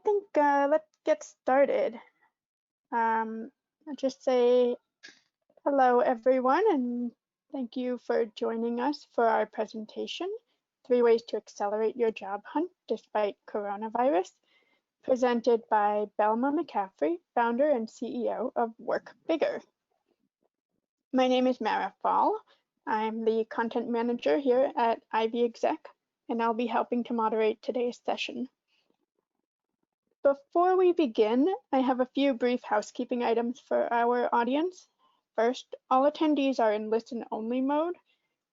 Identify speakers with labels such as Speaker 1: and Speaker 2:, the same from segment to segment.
Speaker 1: think let's get started. I'll just say hello, everyone, and thank you for joining us for our presentation, 3 Ways to Accelerate Your Job Hunt Despite Coronavirus, presented by Belma McCaffrey, founder and CEO of Work Bigger. My name is Mara Fall. I'm the content manager here at Ivy Exec, and I'll be helping to moderate today's session. Before we begin, I have a few brief housekeeping items for our audience. First, all attendees are in listen-only mode.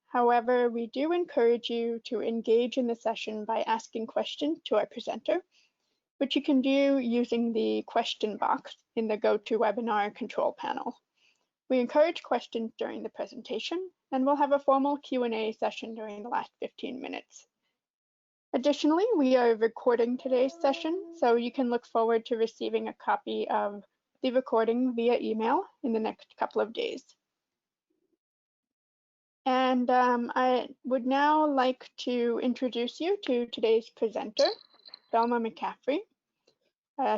Speaker 1: However, we do encourage you to engage in the session by asking questions to our presenter, which you can do using the question box in the GoToWebinar control panel. We encourage questions during the presentation, and we'll have a formal Q&A session during the last 15 minutes. Additionally, we are recording today's session, so you can look forward to receiving a copy of the recording via email in the next couple of days. And I would now like to introduce you to today's presenter, Belma McCaffrey.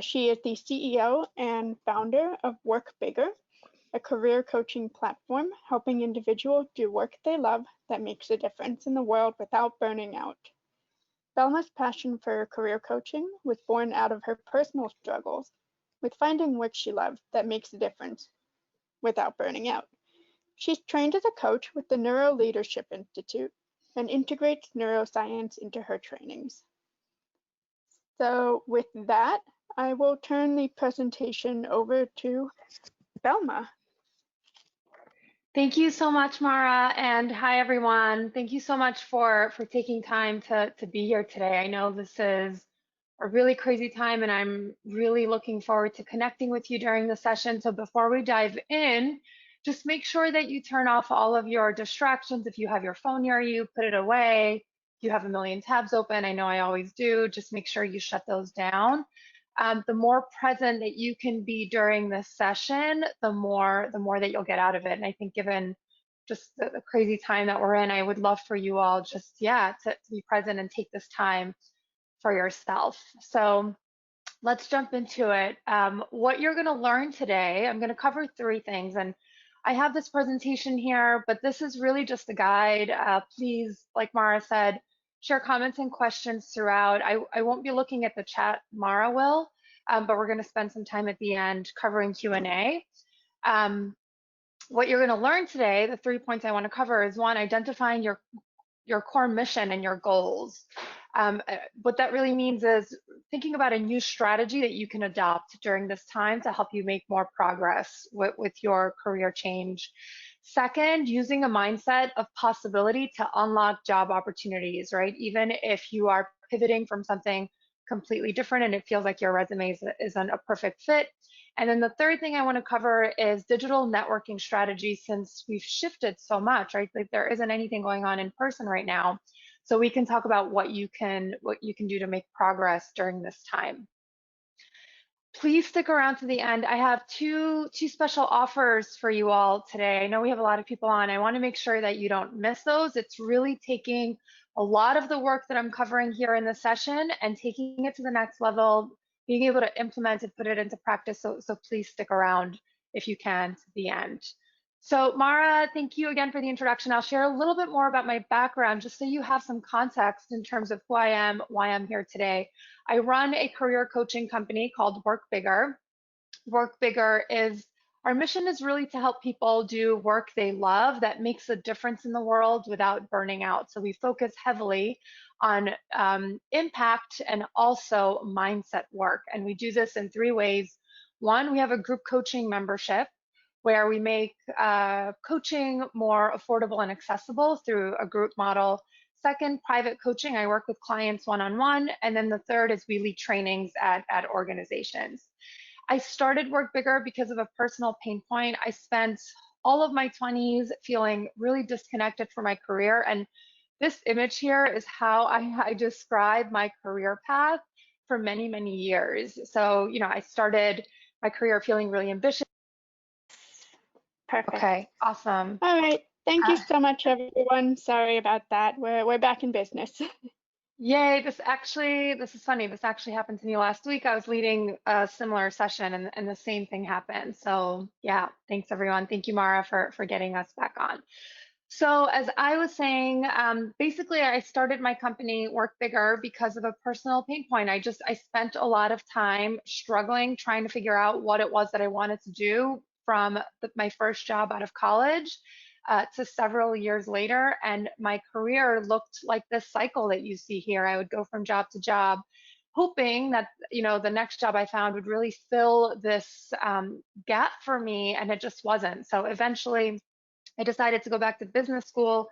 Speaker 1: She is the CEO and founder of Work Bigger, a career coaching platform helping individuals do work they love that makes a difference in the world without burning out. Belma's passion for career coaching was born out of her personal struggles with finding what she loves that makes a difference without burning out. She's trained as a coach with the Neuro Leadership Institute and integrates neuroscience into her trainings. So with that, I will turn the presentation over to Belma.
Speaker 2: Thank you so much, Mara, and hi, everyone. Thank you so much for taking time to be here today. I know this is a really crazy time, and I'm really looking forward to connecting with you during the session. So before we dive in, just make sure that you turn off all of your distractions. If you have your phone near you, put it away. If you have a million tabs open, I know I always do, just make sure you shut those down. The more present that you can be during this session, the more that you'll get out of it. And I think given just the crazy time that we're in, I would love for you all just, to be present and take this time for yourself. So let's jump into it. What you're gonna learn today, I'm gonna cover 3 things. And I have this presentation here, but this is really just a guide. Please, like Mara said, share comments and questions throughout. I won't be looking at the chat, Mara will, but we're gonna spend some time at the end covering Q&A. What you're gonna learn today, the 3 points I wanna cover is 1, identifying your core mission and your goals. What that really means is thinking about a new strategy that you can adopt during this time to help you make more progress with your career change. Second, using a mindset of possibility to unlock job opportunities, right? Even if you are pivoting from something completely different and it feels like your resume isn't a perfect fit. And then the third thing I want to cover is digital networking strategies, since we've shifted so much, right? Like there isn't anything going on in person right now. So we can talk about what you can do to make progress during this time. Please stick around to the end. I have two special offers for you all today. I know we have a lot of people on. I want to make sure that you don't miss those. It's really taking a lot of the work that I'm covering here in the session and taking it to the next level, being able to implement it, put it into practice. So please stick around if you can to the end. So Mara, thank you again for the introduction. I'll share a little bit more about my background just so you have some context in terms of who I am, why I'm here today. I run a career coaching company called Work Bigger. Work Bigger our mission is really to help people do work they love that makes a difference in the world without burning out. So we focus heavily on impact and also mindset work. And we do this in 3 ways. 1, we have a group coaching membership where we make coaching more affordable and accessible through a group model. 2nd, private coaching. I work with clients one-on-one. And then the 3rd is we lead trainings at organizations. I started Work Bigger because of a personal pain point. I spent all of my 20s feeling really disconnected from my career. And this image here is how I describe my career path for many, many years. So, I started my career feeling really ambitious.
Speaker 1: Perfect.
Speaker 2: Okay, awesome.
Speaker 1: All right. Thank you so much, everyone. Sorry about that. We're back in business.
Speaker 2: Yay, this is funny. This actually happened to me last week. I was leading a similar session and the same thing happened. So yeah, thanks everyone. Thank you, Mara, for getting us back on. So as I was saying, basically I started my company Work Bigger because of a personal pain point. I spent a lot of time struggling, trying to figure out what it was that I wanted to do from my first job out of college to several years later. And my career looked like this cycle that you see here. I would go from job to job, hoping that the next job I found would really fill this gap for me, and it just wasn't. So eventually I decided to go back to business school.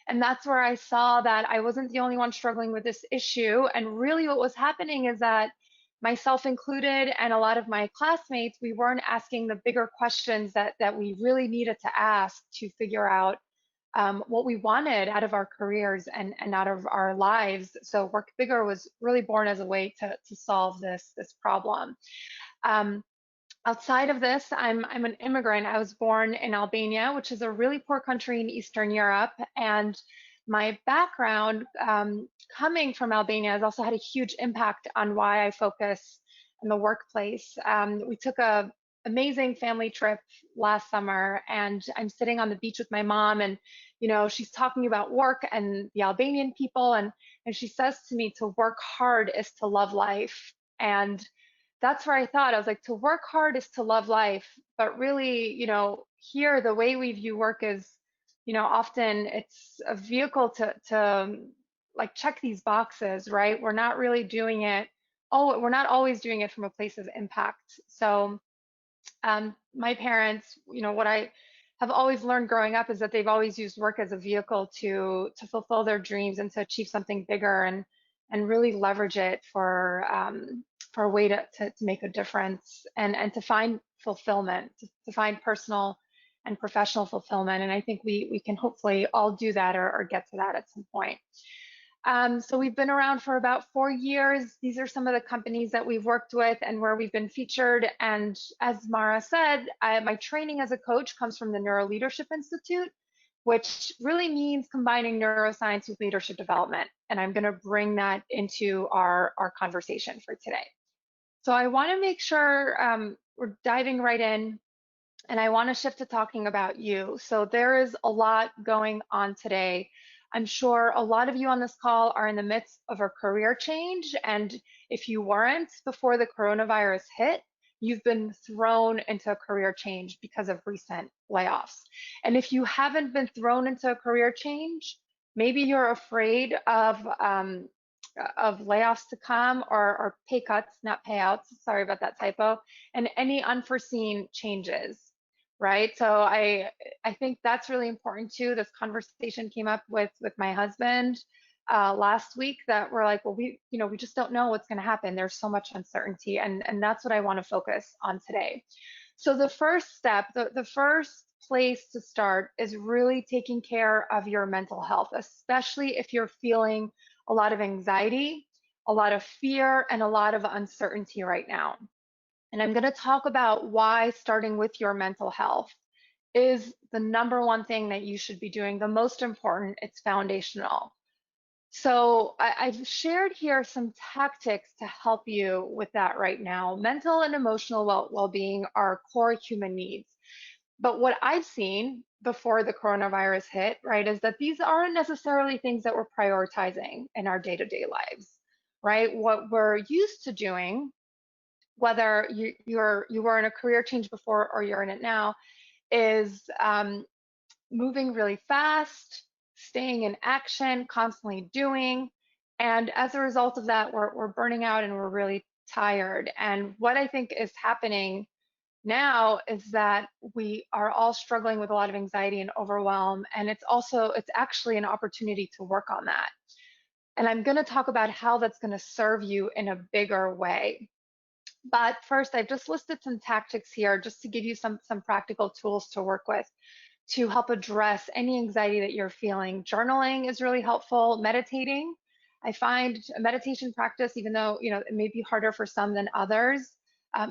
Speaker 2: And that's where I saw that I wasn't the only one struggling with this issue. And really, what was happening is that, myself included, and a lot of my classmates, we weren't asking the bigger questions that we really needed to ask to figure out what we wanted out of our careers and out of our lives. So Work Bigger was really born as a way to solve this problem. Um, Outside of this, I'm an immigrant. I was born in Albania, which is a really poor country in Eastern Europe, and my background coming from Albania has also had a huge impact on why I focus in the workplace. We took a amazing family trip last summer, and I'm sitting on the beach with my mom, and she's talking about work and the Albanian people, and she says to me, to work hard is to love life. And that's where I thought, I was like, to work hard is to love life. But really, here the way we view work is, often it's a vehicle to like check these boxes, right? We're not really doing it. Oh, we're not always doing it from a place of impact. So my parents, what I have always learned growing up is that they've always used work as a vehicle to fulfill their dreams and to achieve something bigger, and really leverage it for a way to make a difference, and to find fulfillment, to find personal and professional fulfillment. And I think we can hopefully all do that, or get to that at some point. So we've been around for about 4 years. These are some of the companies that we've worked with and where we've been featured. And as Mara said, my training as a coach comes from the Neuro Leadership Institute, which really means combining neuroscience with leadership development. And I'm going to bring that into our conversation for today. So I want to make sure we're diving right in, and I want to shift to talking about you. So there is a lot going on today. I'm sure a lot of you on this call are in the midst of a career change. And if you weren't before the coronavirus hit, you've been thrown into a career change because of recent layoffs. And if you haven't been thrown into a career change, maybe you're afraid of layoffs to come, or pay cuts, not payouts. Sorry about that typo. And any unforeseen changes, right? So I think that's really important too. This conversation came up with my husband last week, that we're like, well, we just don't know what's going to happen. There's so much uncertainty, and that's what I want to focus on today. So the first step, the first place to start is really taking care of your mental health, especially if you're feeling a lot of anxiety, a lot of fear, and a lot of uncertainty right now. And I'm going to talk about why starting with your mental health is the number one thing that you should be doing, the most important. It's foundational. So I've shared here some tactics to help you with that right now. Mental and emotional well-being are core human needs. But what I've seen before the coronavirus hit, right, is that these aren't necessarily things that we're prioritizing in our day-to-day lives, right? What we're used to doing, whether you were in a career change before or you're in it now, is moving really fast, staying in action, constantly doing. And as a result of that, we're burning out and we're really tired. And what I think is happening now is that we are all struggling with a lot of anxiety and overwhelm. And it's actually an opportunity to work on that. And I'm going to talk about how that's going to serve you in a bigger way. But first, I've just listed some tactics here just to give you some practical tools to work with to help address any anxiety that you're feeling. Journaling is really helpful. Meditating. I find a meditation practice, even though it may be harder for some than others,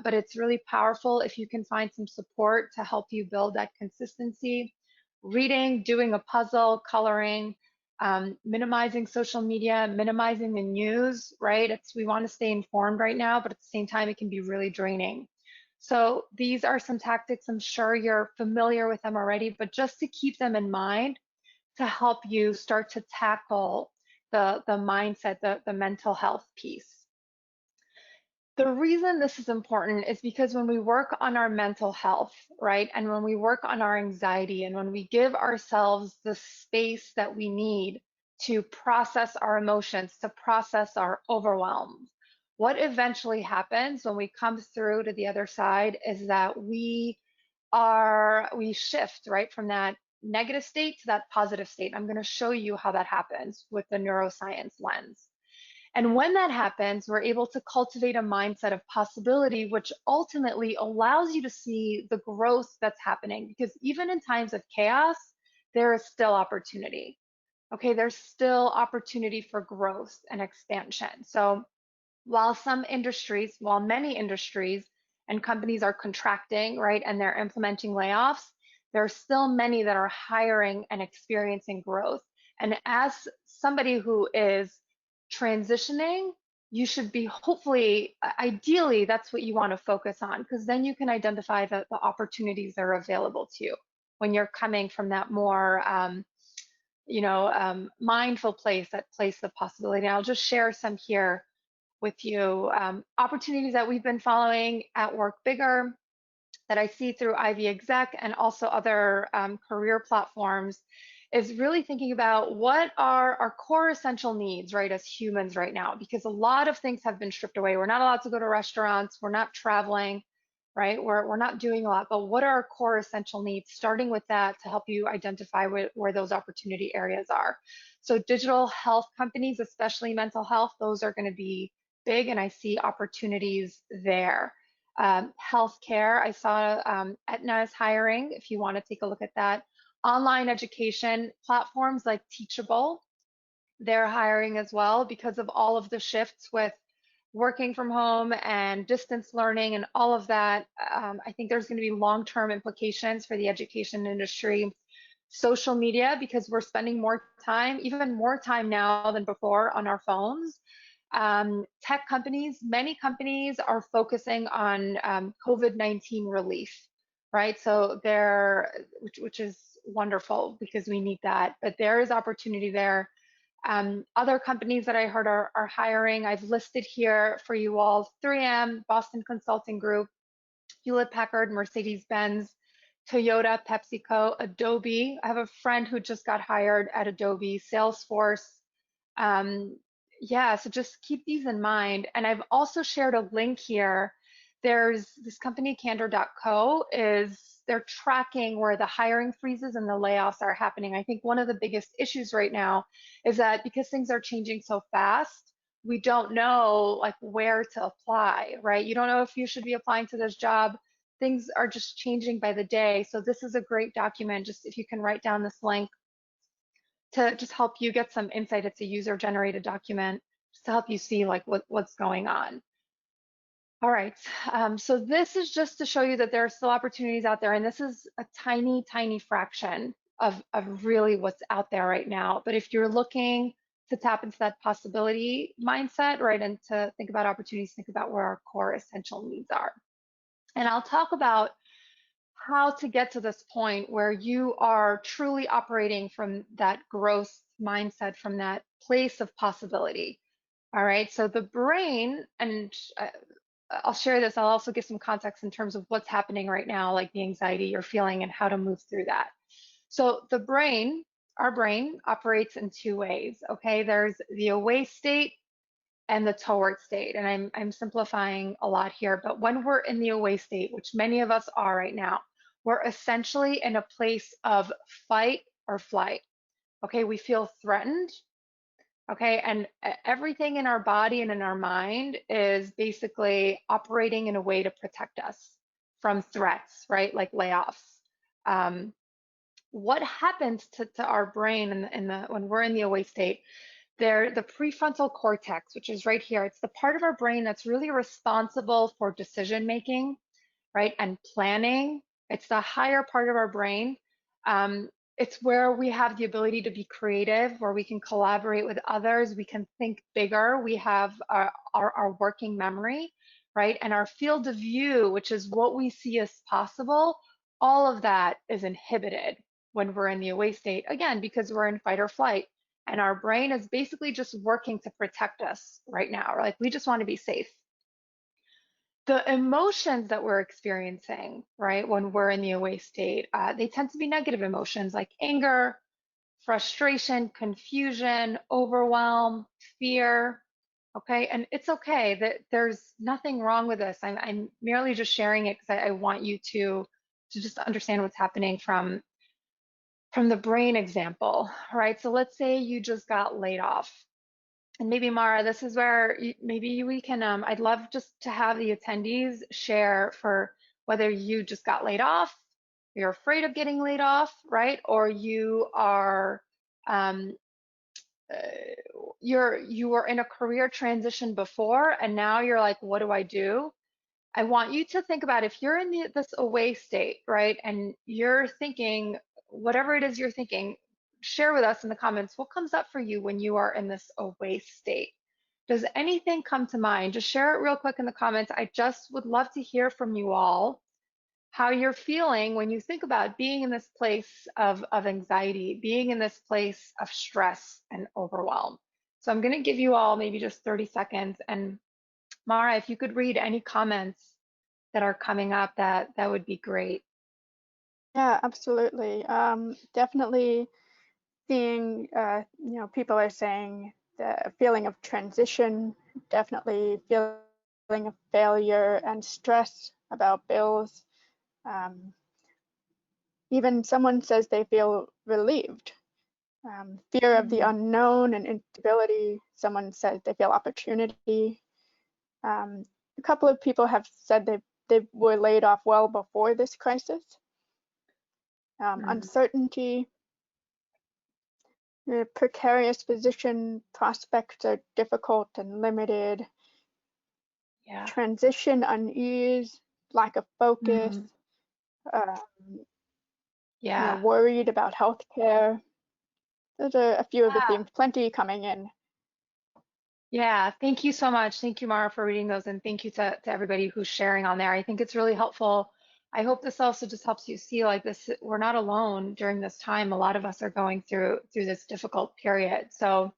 Speaker 2: but it's really powerful if you can find some support to help you build that consistency. Reading, doing a puzzle, coloring, minimizing social media, minimizing the news, right? We want to stay informed right now, but at the same time, it can be really draining. So these are some tactics. I'm sure you're familiar with them already, but just to keep them in mind to help you start to tackle the mindset, the mental health piece. The reason this is important is because when we work on our mental health, right, and when we work on our anxiety, and when we give ourselves the space that we need to process our emotions, to process our overwhelm, what eventually happens when we come through to the other side is that we shift, right, from that negative state to that positive state. I'm going to show you how that happens with the neuroscience lens. And when that happens, we're able to cultivate a mindset of possibility, which ultimately allows you to see the growth that's happening. Because even in times of chaos, there is still opportunity. Okay, there's still opportunity for growth and expansion. So while many industries and companies are contracting, right, and they're implementing layoffs, there are still many that are hiring and experiencing growth. And as somebody who is transitioning, you should be hopefully, ideally, that's what you want to focus on, because then you can identify the opportunities that are available to you when you're coming from that more mindful place, that place of possibility. And I'll just share some here with you. Opportunities that we've been following at Work Bigger, that I see through Ivy Exec and also other career platforms, is really thinking about what are our core essential needs, right, as humans right now, because a lot of things have been stripped away. We're not allowed to go to restaurants, we're not traveling, right? We're not doing a lot, but what are our core essential needs? Starting with that to help you identify where those opportunity areas are. So digital health companies, especially mental health, those are going to be big, and I see opportunities there. Healthcare, I saw Aetna is hiring, if you want to take a look at that. Online education platforms like Teachable, they're hiring as well because of all of the shifts with working from home and distance learning and all of that. I think there's going to be long-term implications for the education industry. Social media, because we're spending more time, even more time now than before, on our phones. Tech companies, many companies are focusing on COVID-19 relief, right? So which is wonderful because we need that, but there is opportunity there. Other companies that I heard are hiring, I've listed here for you all: 3M, Boston Consulting Group, Hewlett Packard, Mercedes-Benz, Toyota, PepsiCo, Adobe. I have a friend who just got hired at Adobe, Salesforce. Yeah, so just keep these in mind. And I've also shared a link here. There's this company, Candor.co, they're tracking where the hiring freezes and the layoffs are happening. I think one of the biggest issues right now is that because things are changing so fast, we don't know like where to apply, right? You don't know if you should be applying to this job. Things are just changing by the day. So this is a great document, just if you can write down this link to just help you get some insight. It's a user-generated document just to help you see like what's going on. All right, so this is just to show you that there are still opportunities out there, and this is a tiny, tiny fraction of really what's out there right now. But if you're looking to tap into that possibility mindset, right, and to think about opportunities, think about where our core essential needs are. And I'll talk about how to get to this point where you are truly operating from that growth mindset, from that place of possibility. All right, so the brain, and I'll share this, I'll also give some context in terms of what's happening right now, like the anxiety you're feeling and how to move through that. So the brain, our brain operates in two ways, okay? There's the away state and the toward state. And I'm simplifying a lot here, but when we're in the away state, which many of us are right now, we're essentially in a place of fight or flight. Okay, we feel threatened. Okay, and everything in our body and in our mind is basically operating in a way to protect us from threats, right? Like layoffs. What happens to our brain when we're in the away state? The prefrontal cortex, which is right here, it's the part of our brain that's really responsible for decision making, right, and planning. It's the higher part of our brain. It's where we have the ability to be creative, where we can collaborate with others, we can think bigger, we have our working memory, right? And our field of view, which is what we see as possible, all of that is inhibited when we're in the away state, again, because we're in fight or flight. And our brain is basically just working to protect us right now. Like we just want to be safe. The emotions that we're experiencing, right, when we're in the away state, they tend to be negative emotions like anger, frustration, confusion, overwhelm, fear. Okay, and it's okay that there's nothing wrong with this. I'm merely just sharing it because I want you to just understand what's happening from the brain example, right? So let's say you just got laid off. And maybe Mara, this is where maybe we can, I'd love just to have the attendees share for whether you just got laid off, you're afraid of getting laid off, right? Or you are, um, you were in a career transition before and now you're like, what do I do? I want you to think about if you're in this away state, right? And you're thinking, whatever it is you're thinking, share with us in the comments what comes up for you when you are in this away state. Does anything come to mind? Just share it real quick in the comments. I just would love to hear from you all how you're feeling when you think about being in this place of anxiety, being in this place of stress and overwhelm. So I'm going to give you all maybe just 30 seconds. And Mara, if you could read any comments that are coming up, that would be great.
Speaker 1: Yeah, absolutely. Definitely seeing, people are saying the feeling of transition, definitely feeling of failure and stress about bills. Even someone says they feel relieved. Fear of the unknown and instability. Someone says they feel opportunity. A couple of people have said they were laid off well before this crisis. Uncertainty, the precarious position, prospects are difficult and limited.
Speaker 2: Yeah.
Speaker 1: Transition, unease, lack of focus,
Speaker 2: Yeah.
Speaker 1: worried about healthcare. Those are a few of the
Speaker 2: Yeah.
Speaker 1: themes, plenty coming in.
Speaker 2: Yeah. Thank you so much. Thank you, Mara, for reading those. And thank you to everybody who's sharing on there. I think it's really helpful. I hope this also just helps you see like this, we're not alone during this time. A lot of us are going through this difficult period. So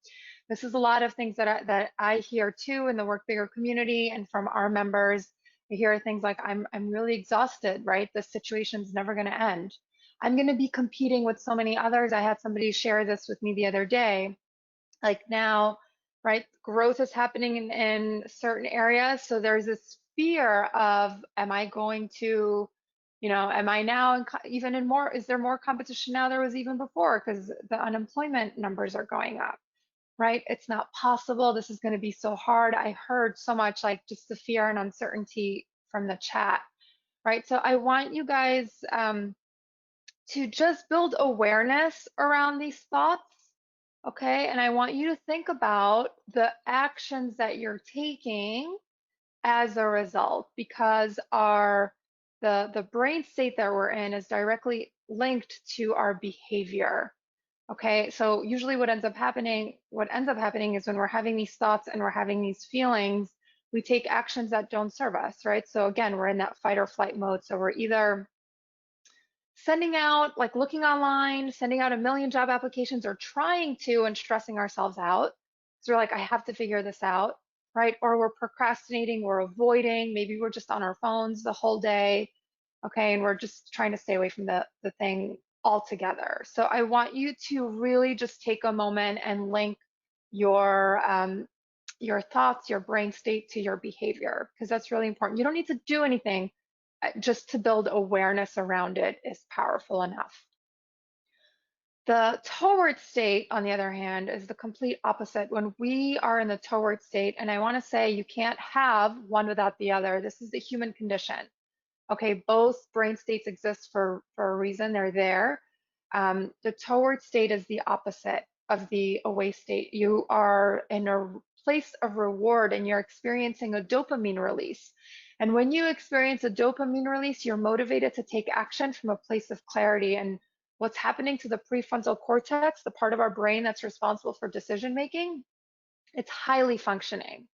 Speaker 2: this is a lot of things that I hear too in the Work Bigger community and from our members. I hear things like, I'm really exhausted, right? This situation's never going to end. I'm going to be competing with so many others. I had somebody share this with me the other day. Like now, right, growth is happening in certain areas. So there's this fear of, am I going to, am I now even in more, is there more competition now there was even before because the unemployment numbers are going up, right? It's not possible. This is going to be so hard. I heard so much like just the fear and uncertainty from the chat, right? So I want you guys to just build awareness around these thoughts. Okay, and I want you to think about the actions that you're taking as a result, because the brain state that we're in is directly linked to our behavior. Okay, so usually what ends up happening is when we're having these thoughts and we're having these feelings, we take actions that don't serve us, right? So again, we're in that fight or flight mode. So we're either sending out, like looking online, sending out a million job applications or trying to and stressing ourselves out. So we're like, I have to figure this out, right? Or we're procrastinating, we're avoiding, maybe we're just on our phones the whole day, okay? And we're just trying to stay away from the thing altogether. So I want you to really just take a moment and link your thoughts, your brain state to your behavior, because that's really important. You don't need to do anything, just to build awareness around it is powerful enough. The toward state, on the other hand, is the complete opposite. When we are in the toward state, and I want to say you can't have one without the other. This is the human condition. Okay, both brain states exist for a reason. They're there. The toward state is the opposite of the away state. You are in a place of reward and you're experiencing a dopamine release. And when you experience a dopamine release, you're motivated to take action from a place of clarity. And what's happening to the prefrontal cortex, the part of our brain that's responsible for decision making, it's highly functioning,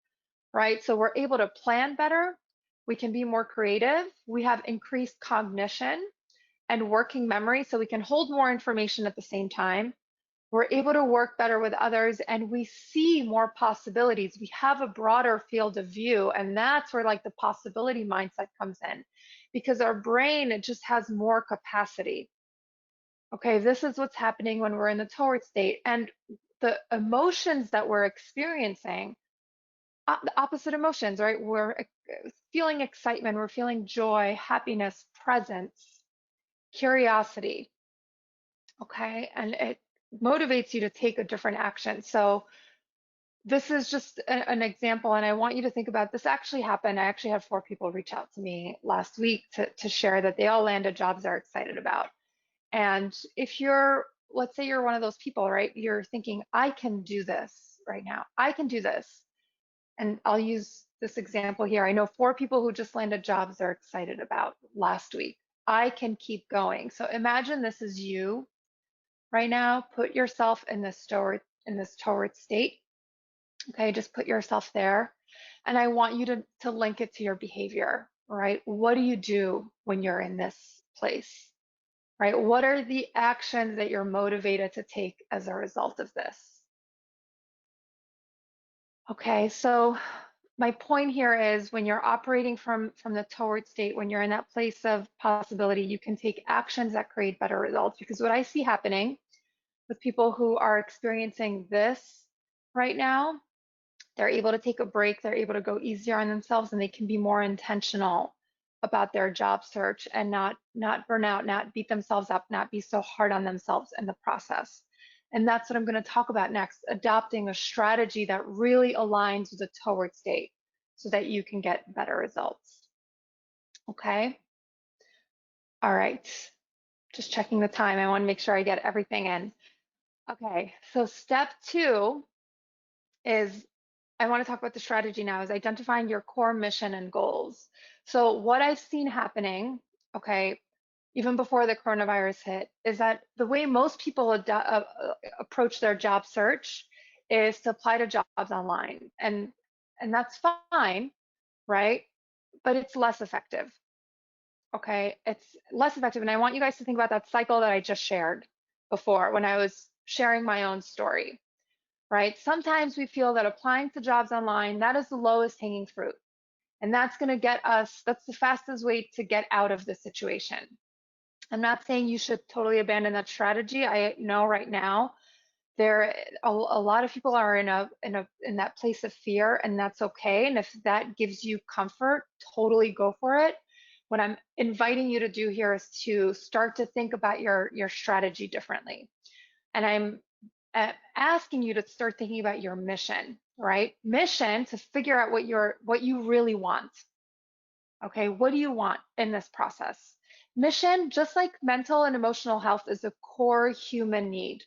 Speaker 2: right? So we're able to plan better, we can be more creative, we have increased cognition and working memory, so we can hold more information at the same time. We're able to work better with others, and we see more possibilities. We have a broader field of view, and that's where like the possibility mindset comes in, because our brain, it just has more capacity. Okay, this is what's happening when we're in the toward state, and the emotions that we're experiencing, the opposite emotions, right? We're feeling excitement, we're feeling joy, happiness, presence, curiosity. Okay, and it motivates you to take a different action. So this is just an example, and I want you to think about this. Actually happened. I actually had 4 people reach out to me last week to share that they all landed jobs they're excited about. And if you're, let's say you're one of those people, right? You're thinking, I can do this right now. I can do this. And I'll use this example here. I know 4 people who just landed jobs they're excited about last week. I can keep going. So imagine this is you right now. Put yourself in this toward state. Okay, just put yourself there. And I want you to link it to your behavior, right? What do you do when you're in this place, right? What are the actions that you're motivated to take as a result of this? Okay, so my point here is when you're operating from the toward state, when you're in that place of possibility, you can take actions that create better results. Because what I see happening with people who are experiencing this right now, they're able to take a break, they're able to go easier on themselves, and they can be more intentional about their job search and not burn out, not beat themselves up, not be so hard on themselves in the process. And that's what I'm going to talk about next, adopting a strategy that really aligns with the toward state so that you can get better results. Okay? All right. Just checking the time. I want to make sure I get everything in. Okay, so step 2 is, I want to talk about the strategy now, is identifying your core mission and goals. So what I've seen happening, okay, even before the coronavirus hit, is that the way most people approach their job search is to apply to jobs online. And that's fine, right? But it's less effective. Okay, it's less effective. And I want you guys to think about that cycle that I just shared before when I was sharing my own story, right? Sometimes we feel that applying to jobs online, that is the lowest hanging fruit. And that's going to get us, that's the fastest way to get out of the situation. I'm not saying you should totally abandon that strategy. I know right now there a lot of people are in that place of fear, and that's okay. And if that gives you comfort, totally go for it. What I'm inviting you to do here is to start to think about your strategy differently. And I'm asking you to start thinking about your mission, right? Mission, to figure out what you really want. Okay, what do you want in this process? Mission, just like mental and emotional health, is a core human need.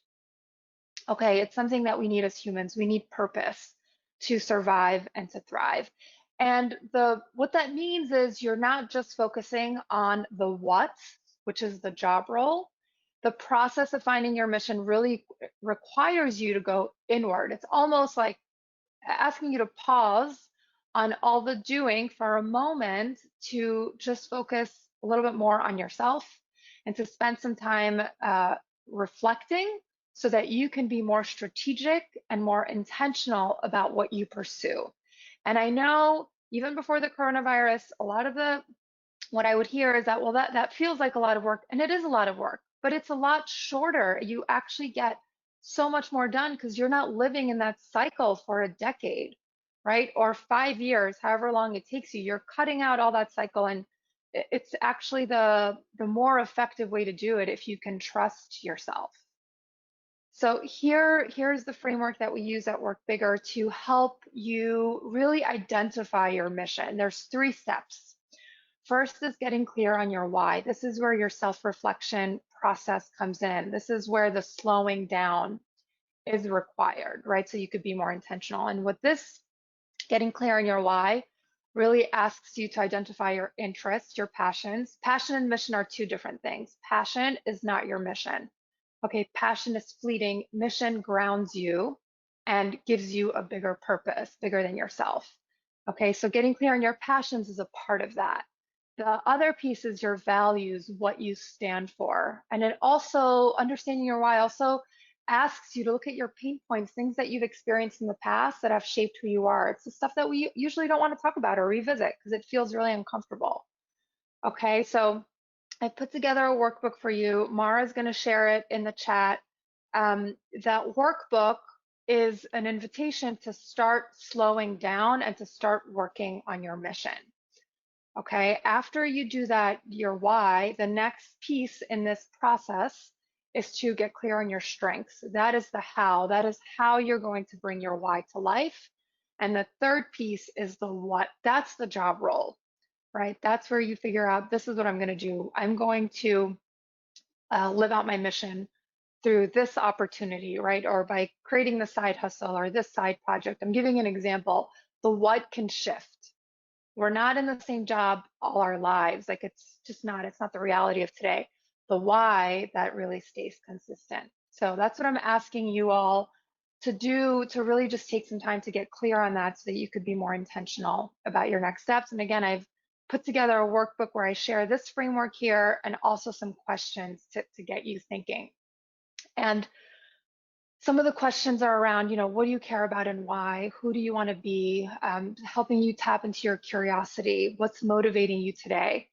Speaker 2: Okay, it's something that we need as humans. We need purpose to survive and to thrive. And what that means is you're not just focusing on the what, which is the job role. The process of finding your mission really requires you to go inward. It's almost like asking you to pause on all the doing for a moment to just focus a little bit more on yourself and to spend some time reflecting so that you can be more strategic and more intentional about what you pursue. And I know even before the coronavirus, a lot of what I would hear is that, well, that feels like a lot of work, and it is a lot of work, but it's a lot shorter. You actually get so much more done because you're not living in that cycle for a decade, right? Or 5 years, however long it takes you. You're cutting out all that cycle, and it's actually the more effective way to do it if you can trust yourself. So here's the framework that we use at Work Bigger to help you really identify your mission. There's 3 steps. First is getting clear on your why. This is where your self-reflection process comes in. This is where the slowing down is required, right? So you could be more intentional. And with this, getting clear on your why, really asks you to identify your interests, your passions. Passion and mission are two different things. Passion is not your mission. Okay, passion is fleeting. Mission grounds you and gives you a bigger purpose, bigger than yourself. Okay, so getting clear on your passions is a part of that. The other piece is your values, what you stand for. And it also, understanding your why also asks you to look at your pain points, things that you've experienced in the past that have shaped who you are. It's the stuff that we usually don't want to talk about or revisit because it feels really uncomfortable. Okay, so I put together a workbook for you. Mara's going to share it in the chat. That workbook is an invitation to start slowing down and to start working on your mission. Okay, after you do that, your why, the next piece in this process is to get clear on your strengths. That is the how. That is how you're going to bring your why to life. And the third piece is the what. That's the job role, right? That's where you figure out, this is what I'm going to do. I'm going to live out my mission through this opportunity, right? Or by creating the side hustle or this side project. I'm giving an example. The what can shift. We're not in the same job all our lives. Like it's not the reality of today. The why, that really stays consistent. So that's what I'm asking you all to do, to really just take some time to get clear on that so that you could be more intentional about your next steps. And again, I've put together a workbook where I share this framework here and also some questions to get you thinking. And some of the questions are around, what do you care about and why? Who do you want to be? Helping you tap into your curiosity. What's motivating you today?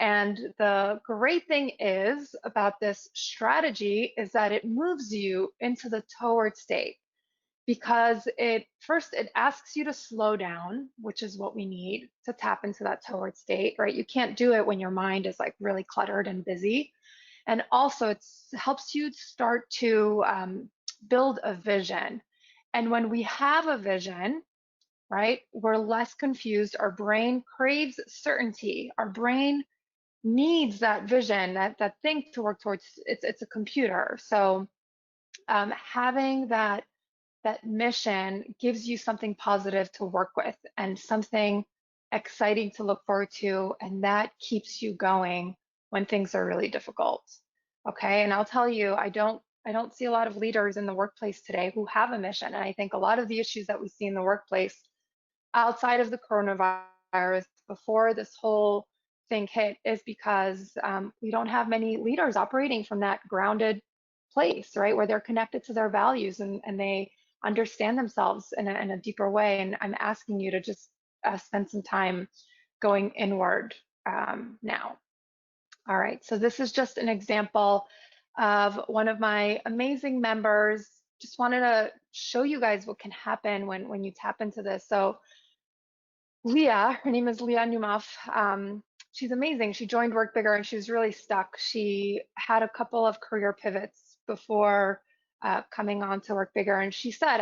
Speaker 2: And the great thing is about this strategy is that it moves you into the toward state because it asks you to slow down, which is what we need to tap into that toward state, right? You can't do it when your mind is like really cluttered and busy. And also it helps you start to build a vision. And when we have a vision, right, we're less confused. Our brain craves certainty. Our brain needs that vision, that thing to work towards. It's a computer. So having that mission gives you something positive to work with and something exciting to look forward to, and that keeps you going when things are really difficult. Okay, and I'll tell you, I don't see a lot of leaders in the workplace today who have a mission. And I think a lot of the issues that we see in the workplace outside of the coronavirus before this whole thing hit is because we don't have many leaders operating from that grounded place, right? Where they're connected to their values and they understand themselves in a deeper way. And I'm asking you to just spend some time going inward now. All right, so this is just an example of one of my amazing members. Just wanted to show you guys what can happen when you tap into this. So Leah, her name is Leah Numaf. She's amazing. She joined Work Bigger and she was really stuck. She had a couple of career pivots before coming on to Work Bigger. And she said,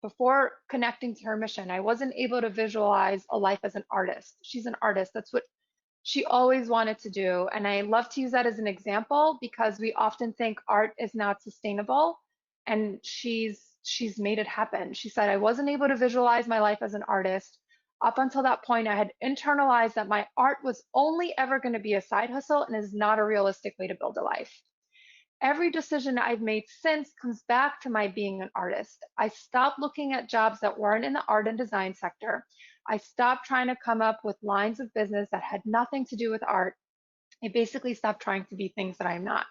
Speaker 2: before connecting to her mission, I wasn't able to visualize a life as an artist. She's an artist. That's what she always wanted to do. And I love to use that as an example because we often think art is not sustainable. And she's made it happen. She said, I wasn't able to visualize my life as an artist. Up until that point, I had internalized that my art was only ever going to be a side hustle and is not a realistic way to build a life. Every decision I've made since comes back to my being an artist. I stopped looking at jobs that weren't in the art and design sector. I stopped trying to come up with lines of business that had nothing to do with art. I basically stopped trying to be things that I'm not.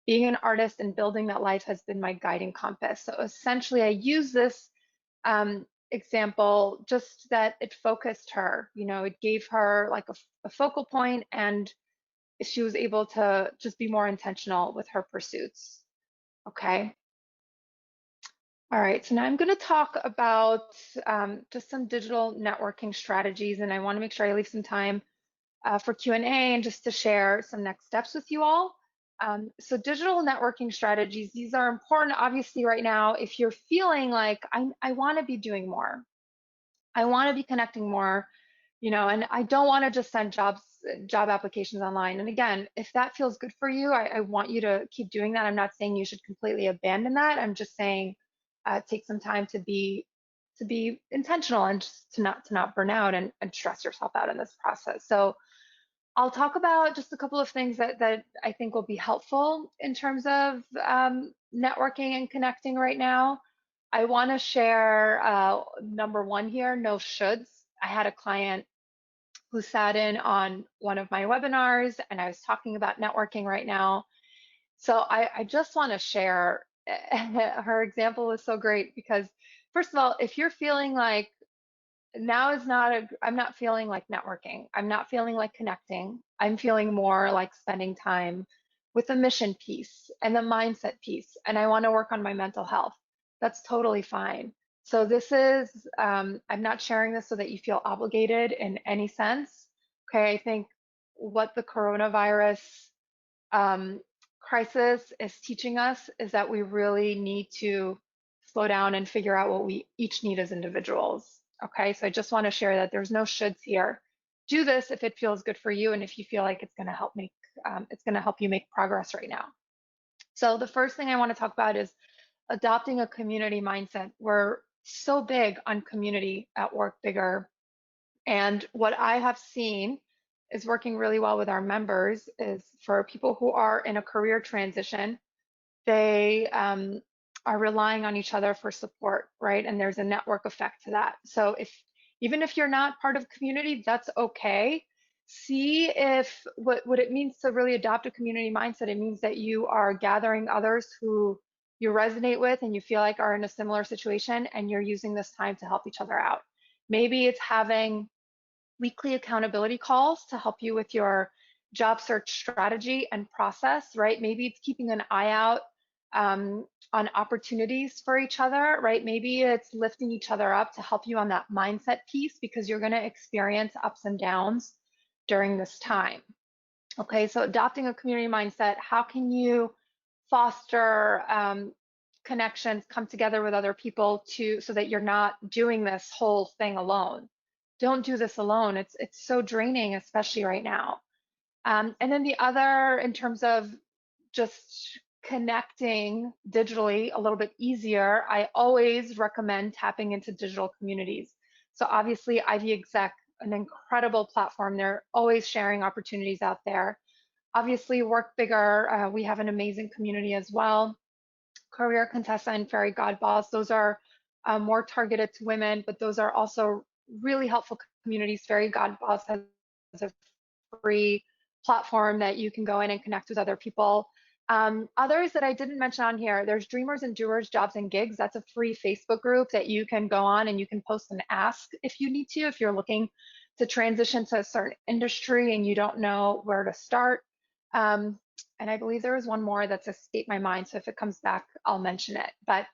Speaker 2: Being an artist and building that life has been my guiding compass. So essentially, I use this example just that it focused her. It gave her like a focal point, and she was able to just be more intentional with her pursuits. Okay. All right, so now I'm going to talk about just some digital networking strategies, and I want to make sure I leave some time for Q&A and just to share some next steps with you all. So digital networking strategies, these are important, obviously, right now. If you're feeling like, I want to be doing more, I want to be connecting more, and I don't want to just send job applications online. And again, if that feels good for you, I want you to keep doing that. I'm not saying you should completely abandon that. I'm just saying take some time to be to be intentional and just to not burn out and stress yourself out in this process. So I'll talk about just a couple of things that I think will be helpful in terms of networking and connecting right now. I want to share number one here, no shoulds. I had a client who sat in on one of my webinars, and I was talking about networking right now. So I just want to share, her example was so great because, first of all, if you're feeling like now is not a, I'm not feeling like networking, I'm not feeling like connecting, I'm feeling more like spending time with the mission piece and the mindset piece, and I want to work on my mental health, that's totally fine. So this is, I'm not sharing this so that you feel obligated in any sense. Okay, I think what the coronavirus crisis is teaching us is that we really need to slow down and figure out what we each need as individuals. Okay, so I just want to share that there's no shoulds here. Do this if it feels good for you and if you feel like it's going to help make it's going to help you make progress right now. So the first thing I want to talk about is adopting a community mindset. We're so big on community at Work Bigger, and what I have seen is working really well with our members is for people who are in a career transition, they are relying on each other for support, right? And there's a network effect to that. So even if you're not part of community, that's okay. See if what it means to really adopt a community mindset. It means that you are gathering others who you resonate with and you feel like are in a similar situation, and you're using this time to help each other out. Maybe it's having weekly accountability calls to help you with your job search strategy and process, right? Maybe it's keeping an eye out on opportunities for each other, right? Maybe it's lifting each other up to help you on that mindset piece, because you're going to experience ups and downs during this time. Okay, so adopting a community mindset, how can you foster connections, come together with other people so that you're not doing this whole thing alone? Don't do this alone. It's so draining, especially right now. And then the other, in terms of just connecting digitally a little bit easier, I always recommend tapping into digital communities. So obviously Ivy Exec, an incredible platform. They're always sharing opportunities out there. Obviously Work Bigger, we have an amazing community as well. Career Contessa and Fairy Godboss, those are more targeted to women, but those are also really helpful communities. Fairy Godboss has a free platform that you can go in and connect with other people. Others that I didn't mention on here, there's Dreamers and Doers, Jobs and Gigs. That's a free Facebook group that you can go on and you can post and ask if you need to, if you're looking to transition to a certain industry and you don't know where to start. And I believe there was one more that's escaped my mind, so if it comes back, I'll mention it. But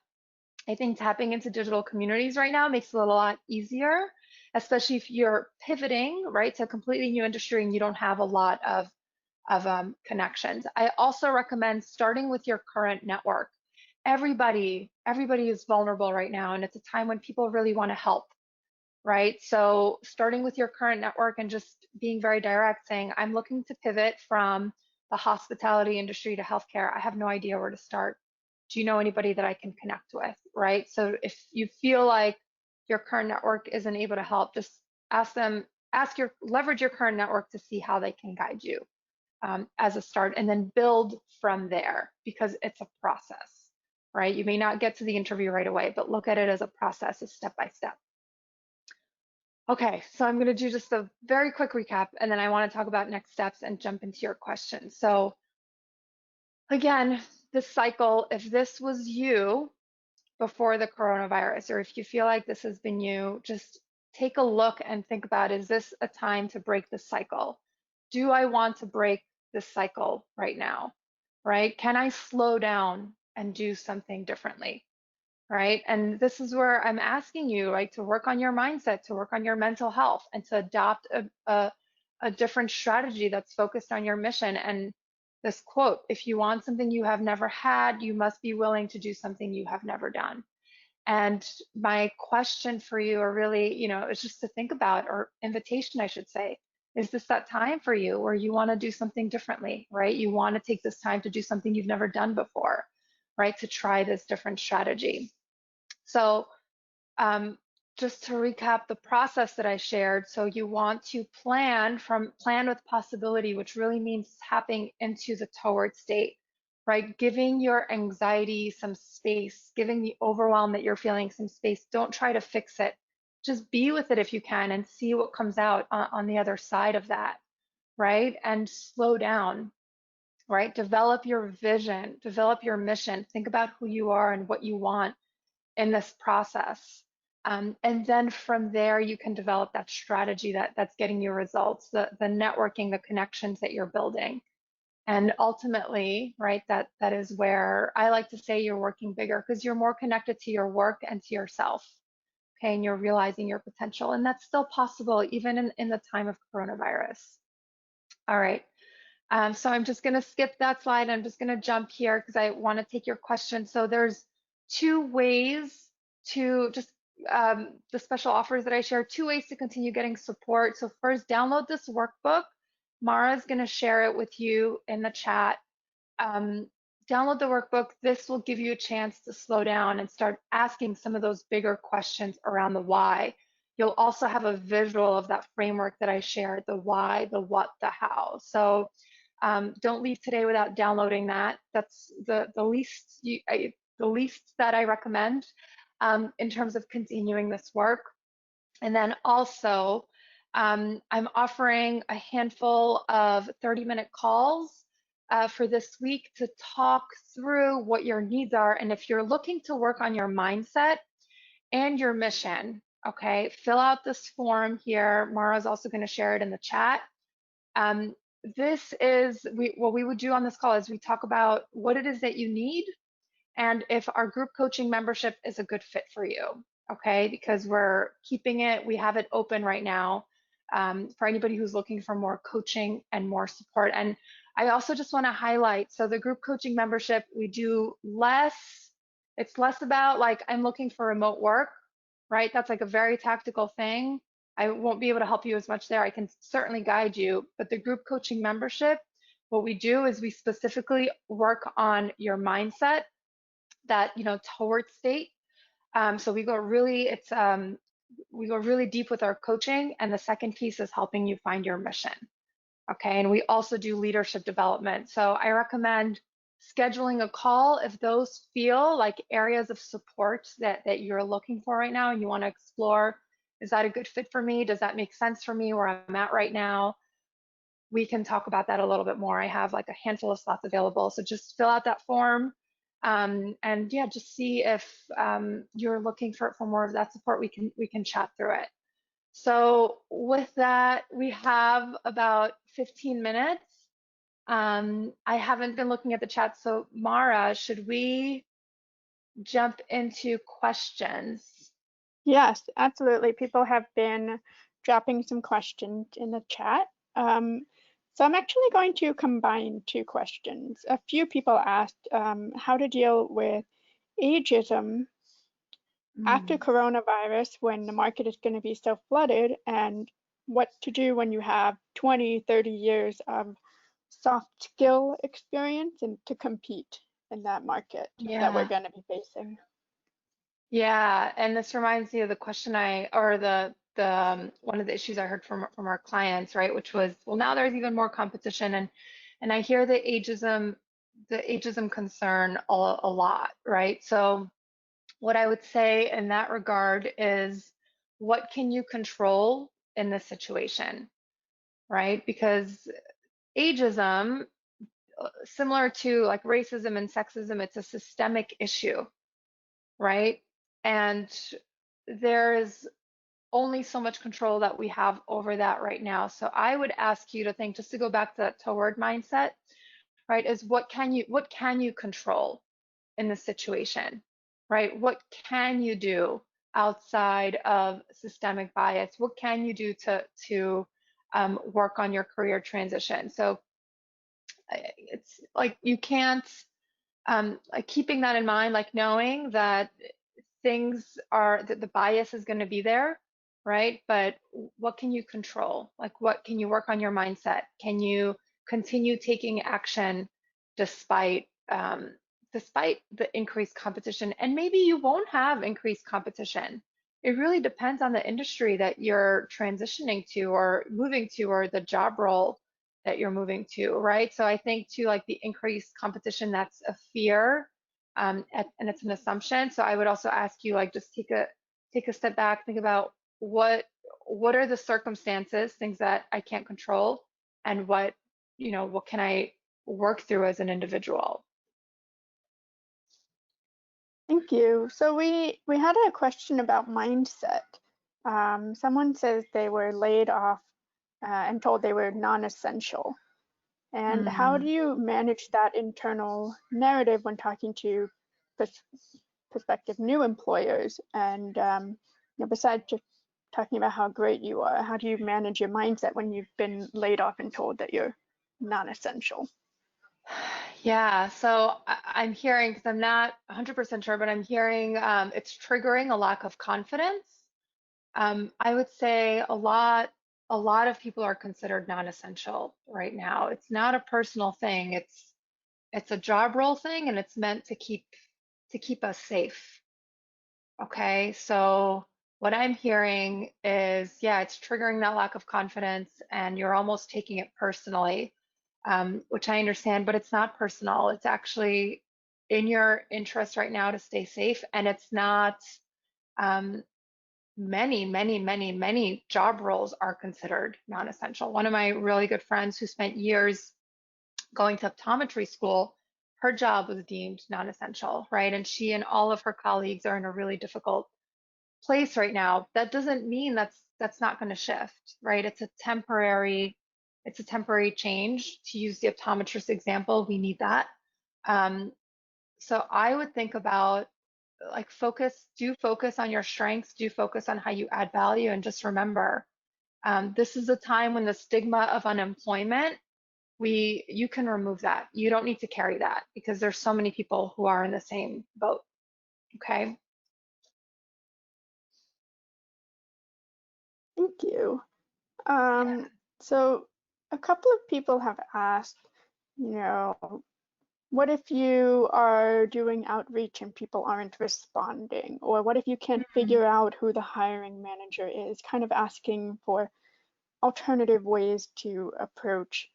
Speaker 2: I think tapping into digital communities right now makes it a lot easier, especially if you're pivoting, right, to a completely new industry and you don't have a lot of connections. I also recommend starting with your current network. Everybody is vulnerable right now, and it's a time when people really want to help, right? So starting with your current network and just being very direct, saying, I'm looking to pivot from the hospitality industry to healthcare. I have no idea where to start. Do you know anybody that I can connect with, right? So if you feel like your current network isn't able to help, just leverage your current network to see how they can guide you as a start, and then build from there, because it's a process, right? You may not get to the interview right away, but look at it as a process, a step by step. Okay, so I'm going to do just a very quick recap, and then I want to talk about next steps and jump into your questions. So again, this cycle, if this was you before the coronavirus, or if you feel like this has been you, just take a look and think about, is this a time to break the cycle? Do I want to break this cycle right now, right? Can I slow down and do something differently? Right? And this is where I'm asking you, like, to work on your mindset, to work on your mental health, and to adopt a different strategy that's focused on your mission. And this quote, if you want something you have never had, you must be willing to do something you have never done. And my question for you, or really, is just to think about, or invitation, I should say, is this that time for you where you want to do something differently, right? You want to take this time to do something you've never done before, right? To try this different strategy. So just to recap the process that I shared, so you want to plan with possibility, which really means tapping into the toward state, right? Giving your anxiety some space, giving the overwhelm that you're feeling some space. Don't try to fix it. Just be with it if you can and see what comes out on the other side of that, right? And slow down, right? Develop your vision, develop your mission. Think about who you are and what you want in this process. And then from there, you can develop that strategy that's getting you results, the networking, the connections that you're building. And ultimately, right, that is where I like to say you're working bigger, because you're more connected to your work and to yourself, okay, and you're realizing your potential. And that's still possible even in the time of coronavirus. All right. So I'm just going to skip that slide. I'm just going to jump here because I want to take your question. So there's two ways to just the special offers that I share, two ways to continue getting support. So first, download this workbook. Mara is going to share it with you in the chat. Download the workbook. This will give you a chance to slow down and start asking some of those bigger questions around the why. You'll also have a visual of that framework that I shared, the why, the what, the how. So don't leave today without downloading that. That's the least that I recommend in terms of continuing this work. And then also, I'm offering a handful of 30-minute calls for this week to talk through what your needs are. And if you're looking to work on your mindset and your mission, okay, fill out this form here. Mara's also going to share it in the chat. This is what we would do on this call is we talk about what it is that you need and if our group coaching membership is a good fit for you, okay? Because we're keeping it, we have it open right now for anybody who's looking for more coaching and more support. And I also just want to highlight, so the group coaching membership, we do less, it's less about like, I'm looking for remote work, right? That's like a very tactical thing. I won't be able to help you as much there. I can certainly guide you, but the group coaching membership, what we do is we specifically work on your mindset, that, you know, toward state. So we go really, we go really deep with our coaching. And the second piece is helping you find your mission. Okay, and we also do leadership development. So I recommend scheduling a call if those feel like areas of support that you're looking for right now and you want to explore. Is that a good fit for me? Does that make sense for me where I'm at right now? We can talk about that a little bit more. I have like a handful of slots available. So just fill out that form. And yeah, just see if you're looking for more of that support. We can chat through it. So with that, we have about 15 minutes. I haven't been looking at the chat. So Mara, should we jump into questions?
Speaker 1: Yes, absolutely. People have been dropping some questions in the chat. So I'm actually going to combine two questions. A few people asked how to deal with ageism after coronavirus when the market is going to be so flooded, and what to do when you have 20, 30 years of soft skill experience and to compete in that market that we're going to be facing.
Speaker 2: Yeah, and this reminds me of the question or the one of the issues I heard from our clients, right? Which was, well, now there's even more competition, and I hear the ageism concern a lot, right? So what I would say in that regard is, what can you control in this situation, right? Because ageism, similar to like racism and sexism, it's a systemic issue, right? And there is only so much control that we have over that right now. So I would ask you to think, just to go back to that toward mindset, right, is what can you control in this situation, right? What can you do outside of systemic bias? What can you do to work on your career transition? So it's like you can't, like keeping that in mind, like knowing that that the bias is going to be there, right? But what can you control? Like, what can you work on your mindset? Can you continue taking action despite despite the increased competition? And maybe you won't have increased competition it really depends on the industry that you're transitioning to or moving to, or the job role that you're moving to, right? So I think too, like the increased competition, that's a fear, and it's an assumption. So I would also ask you, like, just take a step back, think about what are the circumstances, things that I can't control, and what can I work through as an individual.
Speaker 1: Thank you. So we had a question about mindset. Someone says they were laid off and told they were non-essential. And how do
Speaker 2: Mm.
Speaker 1: you manage that internal narrative when talking to pers prospective new employers? And besides just talking about how great you are, how do you manage your mindset when you've been laid off and told that you're non-essential?
Speaker 2: Yeah, so I'm hearing, because I'm not 100% sure, but I'm hearing it's triggering a lack of confidence. I would say a lot of people are considered non-essential right now. It's not a personal thing. It's a job role thing, and it's meant to keep us safe. Okay, so what I'm hearing is, yeah, it's triggering that lack of confidence, and you're almost taking it personally, which I understand, but it's not personal. It's actually in your interest right now to stay safe, and it's not. Um, many job roles are considered non-essential. One of my really good friends who spent years going to optometry school, her job was deemed non-essential, right? And she and all of her colleagues are in a really difficult place right now. That doesn't mean that's not going to shift, right? It's a temporary change. To use the optometrist example, we need that. Um, so I would think about, like, do focus on your strengths, do focus on how you add value, and just remember, this is a time when the stigma of unemployment, you can remove that. You don't need to carry that, because there's so many people who are in the same boat. Okay.
Speaker 1: Thank you.
Speaker 2: Yeah.
Speaker 1: So a couple of people have asked, you know, what if you are doing outreach and people aren't responding? Or what if you can't
Speaker 2: Mm.
Speaker 1: figure out who the hiring manager is? Kind of asking for alternative ways to approach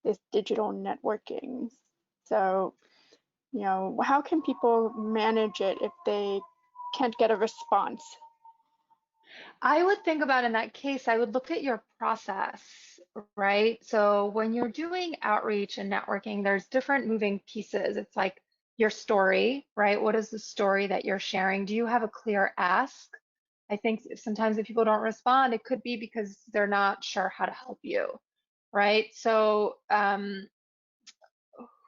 Speaker 1: this digital networking. So, how can people manage it if they can't get a response?
Speaker 2: I would think about, in that case, I would look at your process, right? So when you're doing outreach and networking, there's different moving pieces. It's like your story, right? What is the story that you're sharing? Do you have a clear ask? I think sometimes if people don't respond, it could be because they're not sure how to help you, right? So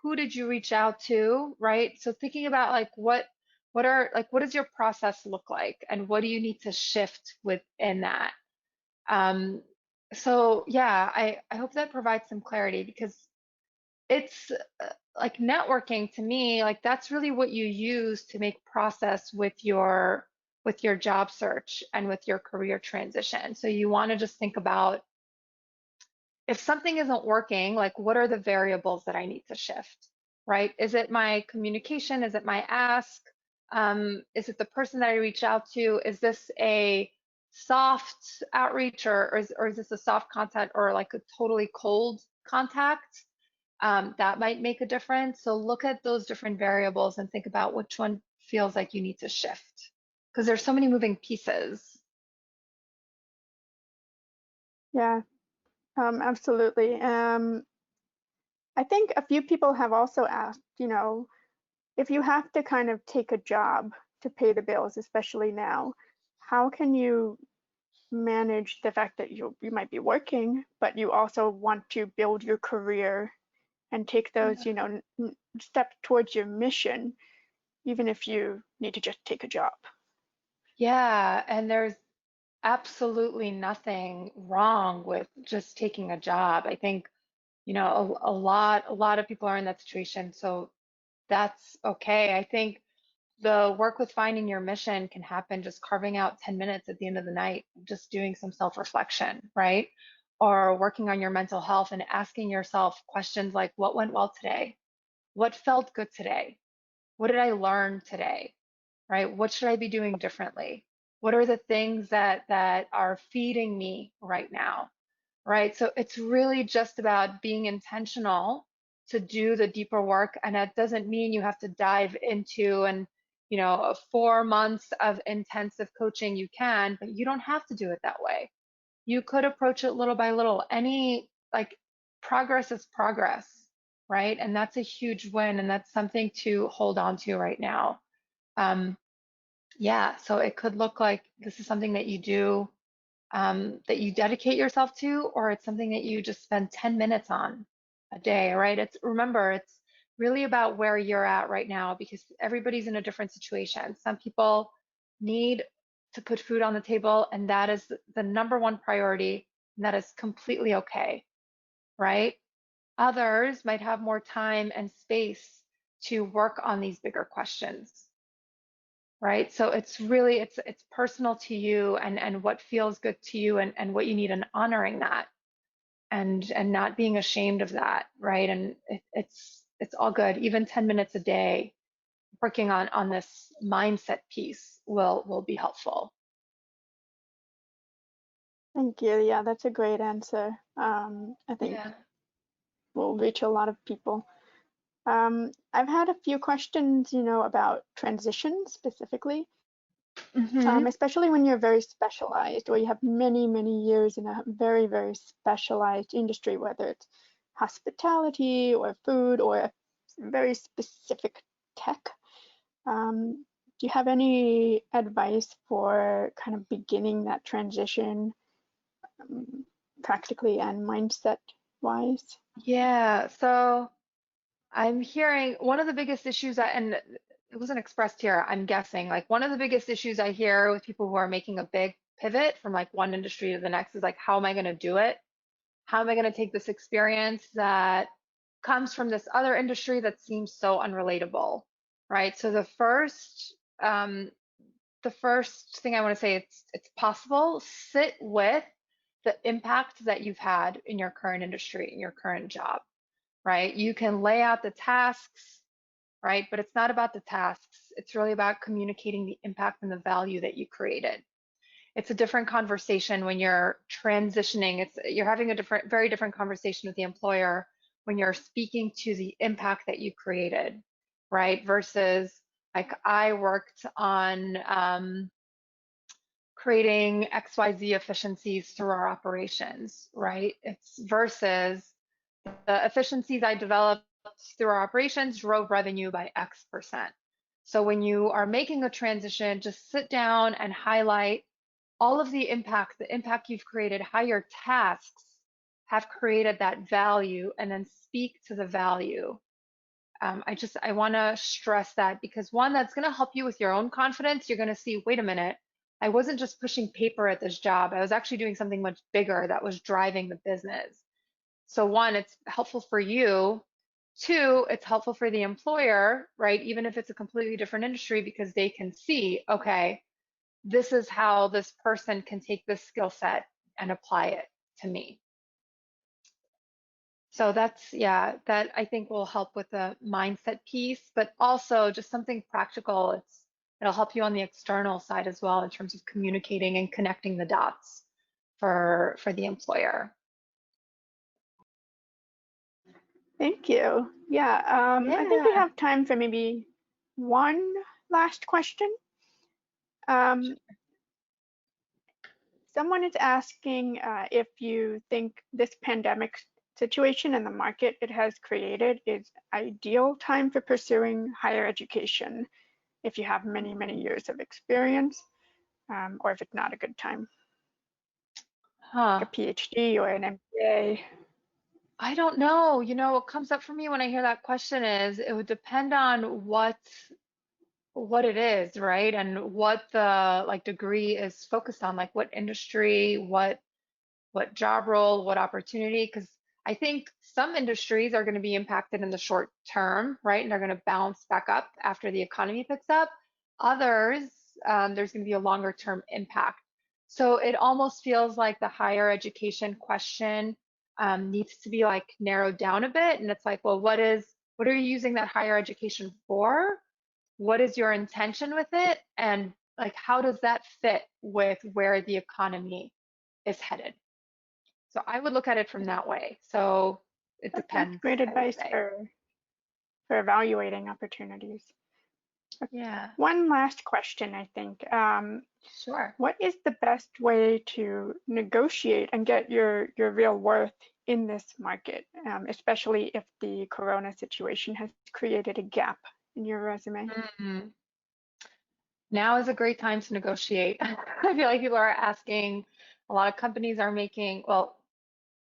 Speaker 2: who did you reach out to, right? So thinking about, like, what does your process look like, and what do you need to shift within that? Um, so yeah, I hope that provides some clarity, because it's like networking to me, like that's really what you use to make process with your job search and with your career transition. So you want to just think about, if something isn't working, like, what are the variables that I need to shift, right? Is it my communication? Is it my ask? Is it the person that I reach out to? Is this a soft outreach, or is this a soft contact, or like a totally cold contact? That might make a difference. So look at those different variables and think about which one feels like you need to shift, because there's so many moving pieces.
Speaker 1: Yeah, absolutely. I think a few people have also asked, if you have to kind of take a job to pay the bills, especially now, how can you manage the fact that you might be working, but you also want to build your career and take those, steps towards your mission, even if you need to just take a job?
Speaker 2: Yeah, and there's absolutely nothing wrong with just taking a job. I think, a lot of people are in that situation, so that's okay. I think the work with finding your mission can happen just carving out 10 minutes at the end of the night, just doing some self-reflection, right? Or working on your mental health and asking yourself questions like, what went well today? What felt good today? What did I learn today? Right? What should I be doing differently? What are the things that are feeding me right now, right? So it's really just about being intentional to do the deeper work. And that doesn't mean you have to dive into and, 4 months of intensive coaching. You can, but you don't have to do it that way. You could approach it little by little. Like progress is progress, right? And that's a huge win. And that's something to hold on to right now. Yeah, so it could look like this is something that you do, that you dedicate yourself to, or it's something that you just spend 10 minutes on a day, right? Remember, it's really about where you're at right now because everybody's in a different situation. Some people need to put food on the table, and that is the number one priority, and that is completely okay, right? Others might have more time and space to work on these bigger questions, right? So it's personal to you and what feels good to you and what you need, and honoring that and not being ashamed of that, right? And it's all good. Even 10 minutes a day working on this mindset piece will be helpful.
Speaker 1: Thank you. Yeah, that's a great answer. I think
Speaker 2: Yeah.
Speaker 1: will reach a lot of people. I've had a few questions, about transition specifically,
Speaker 2: Mm-hmm.
Speaker 1: especially when you're very specialized or you have many, many years in a very, very specialized industry, whether it's hospitality or food or a very specific tech. Do you have any advice for kind of beginning that transition, um, practically and mindset wise?
Speaker 2: Yeah. So I'm hearing one of the biggest issues and it wasn't expressed here, I'm guessing, like one of the biggest issues I hear with people who are making a big pivot from like one industry to the next is like, how am I going to do it? How am I going to take this experience that comes from this other industry that seems so unrelatable, right? So the first thing I want to say, it's possible. Sit with the impact that you've had in your current industry, in your current job, right? You can lay out the tasks, right? But it's not about the tasks. It's really about communicating the impact and the value that you created. It's a different conversation when you're transitioning. You're having a very different conversation with the employer when you're speaking to the impact that you created, right? Versus like I worked on creating XYZ efficiencies through our operations, right? It's versus the efficiencies I developed through our operations drove revenue by X%. So when you are making a transition, just sit down and highlight all of the impact you've created, how your tasks have created that value, and then speak to the value. I want to stress that because one, that's going to help you with your own confidence. You're going to see, wait a minute, I wasn't just pushing paper at this job. I was actually doing something much bigger that was driving the business. So one, it's helpful for you. Two, it's helpful for the employer, right? Even if it's a completely different industry, because they can see, okay, this is how this person can take this skill set and apply it to me. So yeah, that I think will help with the mindset piece, but also just something practical. It'll help you on the external side as well in terms of communicating and connecting the dots for the employer.
Speaker 1: Thank you. Yeah, I think we
Speaker 2: Yeah.
Speaker 1: have time for maybe one last question. Um, Someone is asking if you think this pandemic situation and the market it has created is ideal time for pursuing higher education if you have many, many years of experience, or if it's not a good time, like
Speaker 2: Huh.
Speaker 1: a PhD or an MBA.
Speaker 2: I don't know. What comes up for me when I hear that question is it would depend on what it is, right? And what the like degree is focused on, like what industry, what job role, what opportunity. Because I think some industries are going to be impacted in the short term, right? And they're going to bounce back up after the economy picks up. Others, there's going to be a longer term impact. So it almost feels like the higher education question needs to be like narrowed down a bit. And it's like, well, what are you using that higher education for? What is your intention with it? And like how does that fit with where the economy is headed? So I would look at it from that way. So it
Speaker 1: Okay,
Speaker 2: depends,
Speaker 1: great
Speaker 2: I would
Speaker 1: advice
Speaker 2: say.
Speaker 1: for evaluating opportunities.
Speaker 2: Yeah,
Speaker 1: One last question, I think.
Speaker 2: sure.
Speaker 1: What is the best way to negotiate and get your real worth in this market, especially if the corona situation has created a gap in your resume?
Speaker 2: Mhm. Now is a great time to negotiate. I feel like people are asking, a lot of companies are making, well,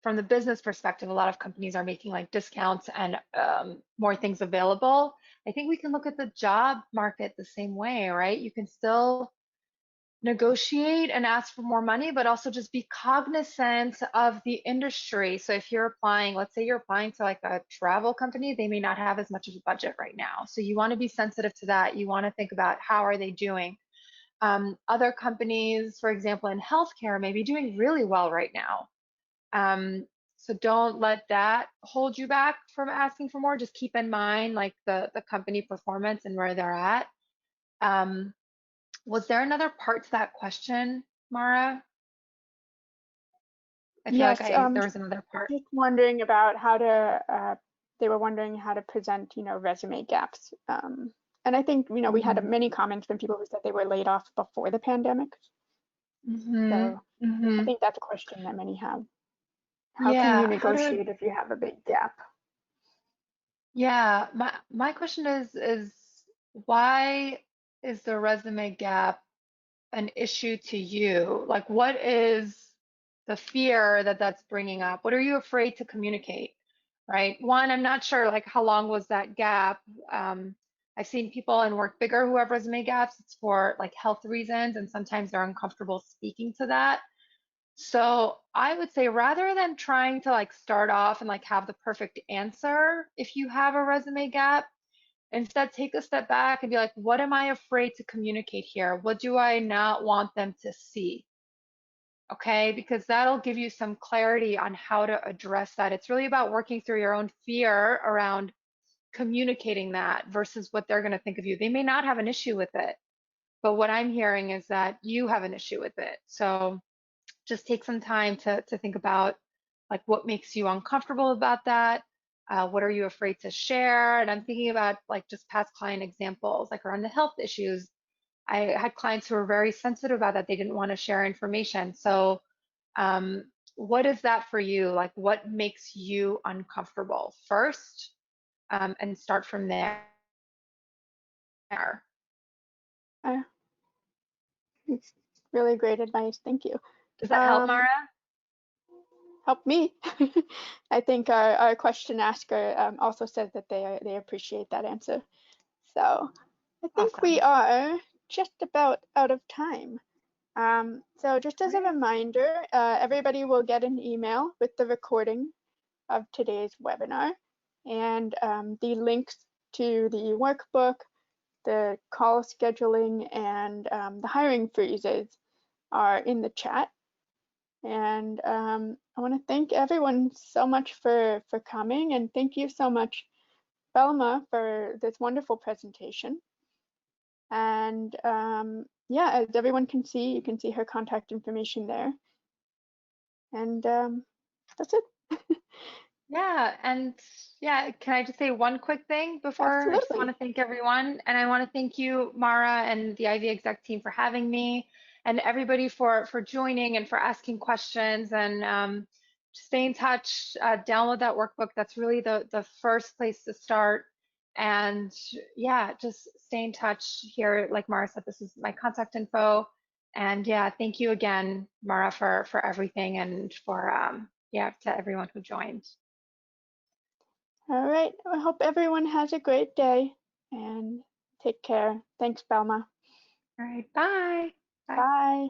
Speaker 2: from the business perspective, a lot of companies are making like discounts and more things available. I think we can look at the job market the same way, right? You can still negotiate and ask for more money, but also just be cognizant of the industry. So if you're applying, let's say you're applying to like a travel company, they may not have as much of a budget right now. So you want to be sensitive to that. You want to think about how are they doing. Other companies, for example, in healthcare, may be doing really well right now. So don't let that hold you back from asking for more. Just keep in mind like the company performance and where they're at. Um, was there another part to that question, Mara? I feel like
Speaker 1: Yes,
Speaker 2: there was another part.
Speaker 1: just wondering about how to, they were wondering how to present, resume gaps. And I think, we had
Speaker 2: Mm-hmm.
Speaker 1: many comments from people who said they were laid off before the pandemic.
Speaker 2: Mm-hmm.
Speaker 1: So I
Speaker 2: Mm-hmm.
Speaker 1: think that's a question that many have. How can you
Speaker 2: Yeah, how to,
Speaker 1: negotiate if you have a big gap?
Speaker 2: yeah, my question is why is the resume gap an issue to you? Like, what is the fear that that's bringing up? What are you afraid to communicate? Right? One, I'm not sure, like, how long was that gap? Um, I've seen people in work bigger who have resume gaps. It's for like health reasons, and sometimes they're uncomfortable speaking to that. So I would say rather than trying to like start off and like have the perfect answer if you have a resume gap, instead, take a step back and be like, what am I afraid to communicate here? What do I not want them to see? Okay, because that'll give you some clarity on how to address that. It's really about working through your own fear around communicating that versus what they're going to think of you. They may not have an issue with it, but what I'm hearing is that you have an issue with it. So just take some time to think about like what makes you uncomfortable about that. What are you afraid to share? And I'm thinking about like just past client examples, like around the health issues. I had clients who were very sensitive about that. They didn't want to share information. So, um, what is that for you? Like, what makes you uncomfortable first, and start from there.
Speaker 1: Uh, it's really great advice. Thank you.
Speaker 2: Does that help,
Speaker 1: Um,
Speaker 2: Mara?
Speaker 1: Help me. I think our question asker also said that they appreciate that answer. So I think we
Speaker 2: Awesome.
Speaker 1: are just about out of time. So just
Speaker 2: All
Speaker 1: as a
Speaker 2: right.
Speaker 1: reminder, everybody will get an email with the recording of today's webinar and the links to the workbook, the call scheduling, and the hiring freezes are in the chat. And I want to thank everyone so much for coming, and thank you so much, Belma, for this wonderful presentation. And yeah, as everyone can see, you can see her contact information there. And that's it.
Speaker 2: Yeah, and yeah, can I just say one quick thing before? I just want
Speaker 1: Absolutely.
Speaker 2: to thank everyone, and I want to thank you, Mara, and the Ivy Exec team for having me, and everybody for joining and for asking questions. And stay in touch. Download that workbook. That's really the first place to start. And yeah, just stay in touch here. Like Mara said, this is my contact info. And yeah, thank you again, Mara, for everything and for yeah, to everyone who joined.
Speaker 1: All right. I hope everyone has a great day and take care. Thanks, Belma.
Speaker 2: All right, bye. Bye.
Speaker 1: Bye.